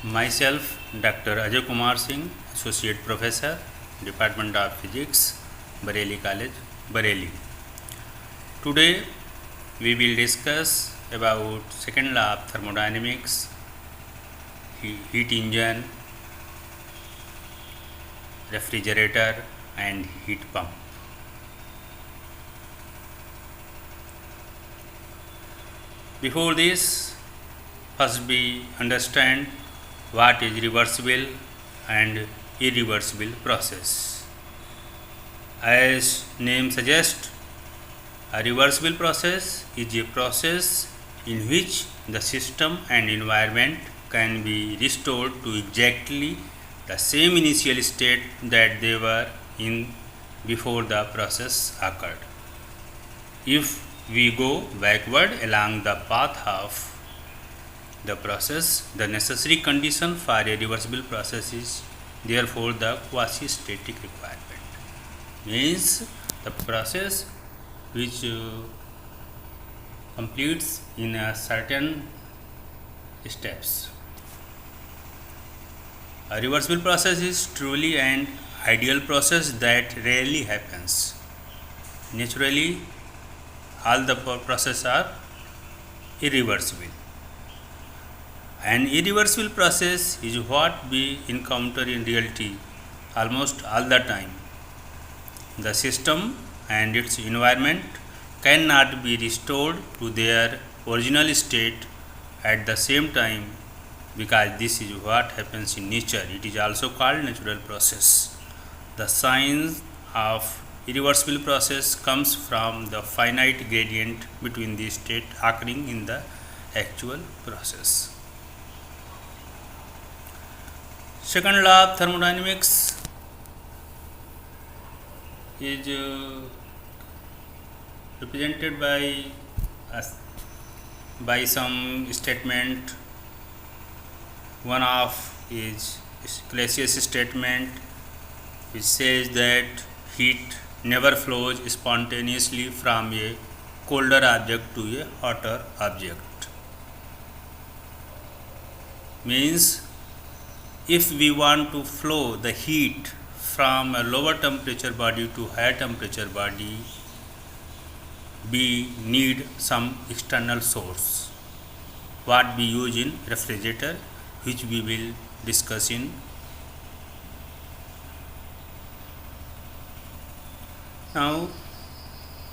Myself, Dr. Ajay Kumar Singh, Associate Professor, Department of Physics, Bareilly College, Bareilly. Today, we will discuss about second law of thermodynamics, heat engine, refrigerator, and heat pump. Before this, first we understand what is reversible and irreversible process. As name suggests, a reversible process is a process in which the system and environment can be restored to exactly the same initial state that they were in before the process occurred. If we go backward along the path of the process, the necessary condition for a reversible process is therefore the quasi-static requirement. Means the process which completes in a certain steps. A reversible process is truly an ideal process that rarely happens. Naturally, all the processes are irreversible. An irreversible process is what we encounter in reality almost all the time. The system and its environment cannot be restored to their original state at the same time because this is what happens in nature. It is also called natural process. The science of irreversible process comes from the finite gradient between the state occurring in the actual process. Second law of thermodynamics is represented by some statement. One of is Clausius statement, which says that heat never flows spontaneously from a colder object to a hotter object. Means if we want to flow the heat from a lower temperature body to higher temperature body, we need some external source, what we use in refrigerator, which we will discuss in. Now,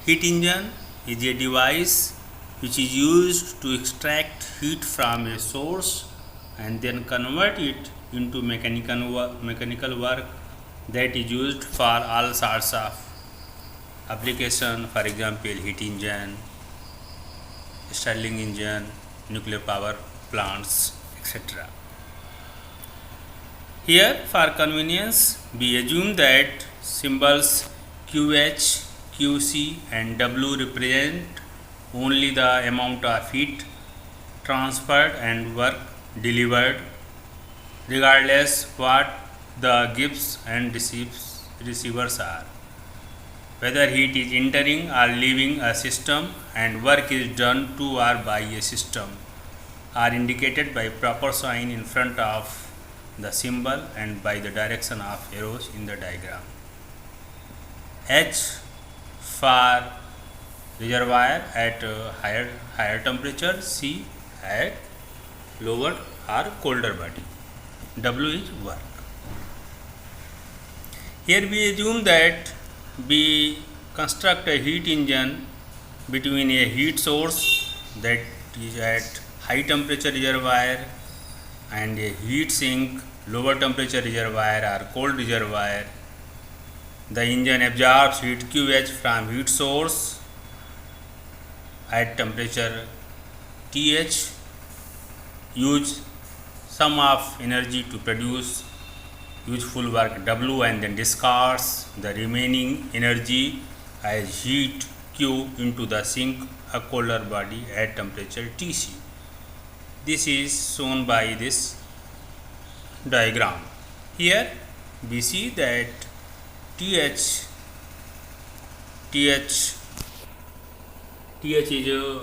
heat engine is a device which is used to extract heat from a source and then convert it into mechanical work that is used for all sorts of application, for example heat engine, Stirling engine, nuclear power plants, etc. Here for convenience we assume that symbols QH, QC and W represent only the amount of heat transferred and work delivered, regardless what the gifts and receivers are. Whether heat is entering or leaving a system and work is done to or by a system are indicated by proper sign in front of the symbol and by the direction of arrows in the diagram. H for reservoir at higher temperature, C at lower or colder body, W is work. Here we assume that we construct a heat engine between a heat source that is at high temperature reservoir and a heat sink lower temperature reservoir or cold reservoir. The engine absorbs heat QH from heat source at temperature TH, use sum of energy to produce useful work W and then discards the remaining energy as heat Q into the sink, a colder body at temperature TC. This is shown by this diagram. Here we see that TH is a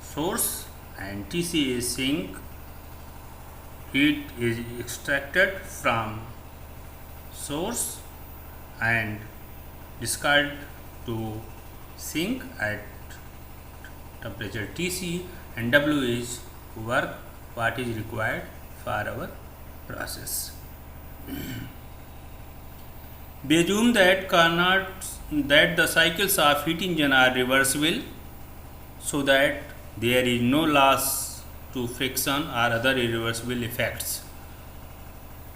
source and TC is sink heat is extracted from source and discarded to sink at temperature Tc, and W is work what is required for our process. We assume that the cycles of heat engine are reversible, so that there is no loss to friction or other irreversible effects.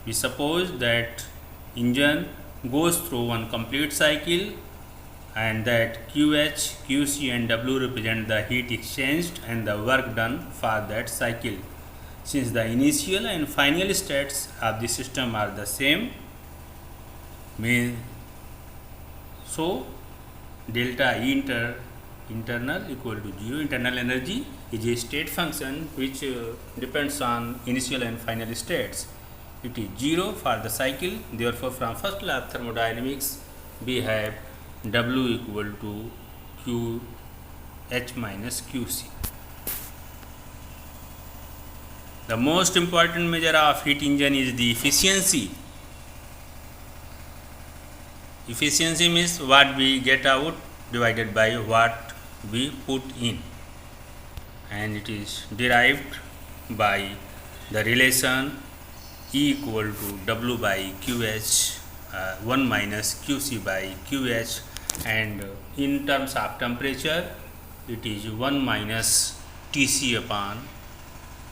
We suppose that engine goes through one complete cycle, and that QH, QC and W represent the heat exchanged and the work done for that cycle. Since the initial and final states of the system are the same, so delta E internal equal to 0. Internal energy is a state function which depends on initial and final states. It is 0 for the cycle. Therefore, from first law of thermodynamics, we have W equal to QH minus QC. The most important measure of heat engine is the efficiency. Efficiency means what we get out divided by what we put in, and it is derived by the relation E equal to W by QH 1 minus QC by QH, and in terms of temperature it is 1 minus TC upon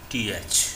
TH.